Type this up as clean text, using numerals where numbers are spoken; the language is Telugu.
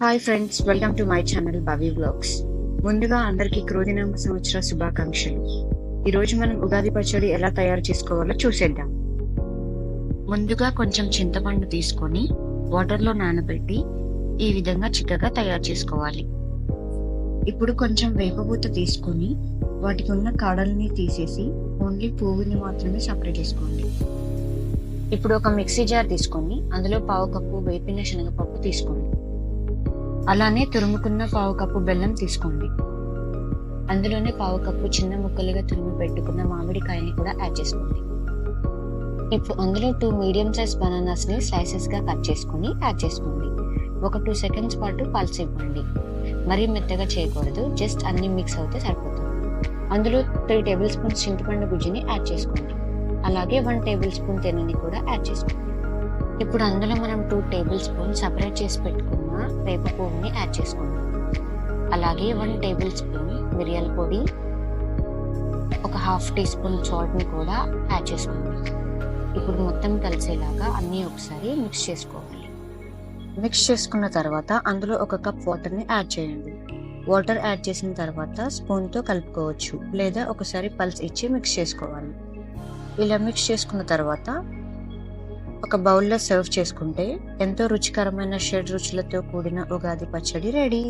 Hi friends, welcome to my channel Bhavi vlogs. ముందుగా అందరికీ క్రోధినామ సంవత్సర శుభాకాంక్షలు. ఈరోజు మనం ఉగాది పచ్చడి ఎలా తయారు చేసుకోవాలో చూసేద్దాం. ముందుగా కొంచెం చింతపండు తీసుకొని వాటర్లో నానబెట్టి ఈ విధంగా చిక్కగా తయారు చేసుకోవాలి. ఇప్పుడు కొంచెం వేపపూత తీసుకొని వాటికి ఉన్న కాడల్ని తీసేసి ఓన్లీ పువ్వుని మాత్రమే సపరేట్ చేసుకోండి. ఇప్పుడు ఒక మిక్సీ జార్ తీసుకొని అందులో 1/2 కప్పు వేపిన శనగపప్పు తీసుకోండి. అలానే తురుముకున్న 1/2 కప్పు బెల్లం తీసుకోండి. అందులోనే 1/2 కప్పు చిన్న ముక్కలుగా తురిమి పెట్టుకున్న మామిడికాయని కూడా యాడ్ చేసుకోండి. ఇప్పుడు అందులో 2 మీడియం సైజ్ బనానాస్ ని స్లైసెస్ గా కట్ చేసుకుని యాడ్ చేసుకోండి. ఒక 2 సెకండ్స్ పాటు పల్స్ ఇవ్వండి. మరీ మెత్తగా చేయకూడదు, జస్ట్ అన్ని మిక్స్ అవుతే సరిపోతుంది. అందులో 3 టేబుల్ స్పూన్స్ చింతపండు గుజ్జుని యాడ్ చేసుకోండి. అలాగే 1 టేబుల్ స్పూన్ తేనెని కూడా యాడ్ చేసుకోండి. ఇప్పుడు అందులో మనం 2 టేబుల్ స్పూన్ సపరేట్ చేసి పెట్టుకున్న వేప పువ్వుని యాడ్ చేసుకోండి. అలాగే 1 టేబుల్ స్పూన్ మిరియాల పొడి, ఒక 1/2 టీ స్పూన్ సాల్ట్ ని కూడా యాడ్ చేసుకోండి. ఇప్పుడు మొత్తం కలిసేలాగా అన్నీ ఒకసారి మిక్స్ చేసుకోవాలి. మిక్స్ చేసుకున్న తర్వాత అందులో 1 కప్ వాటర్ ని యాడ్ చేయండి. వాటర్ యాడ్ చేసిన తర్వాత స్పూన్ తో కలుపుకోవచ్చు, లేదా ఒకసారి పల్స్ ఇచ్చి మిక్స్ చేసుకోవాలి. ఇలా మిక్స్ చేసుకున్న తర్వాత ఒక బౌల్లో సర్వ్ చేసుకుంటే ఎంతో రుచికరమైన 7 రుచులతో కూడిన ఉగాది పచ్చడి రెడీ.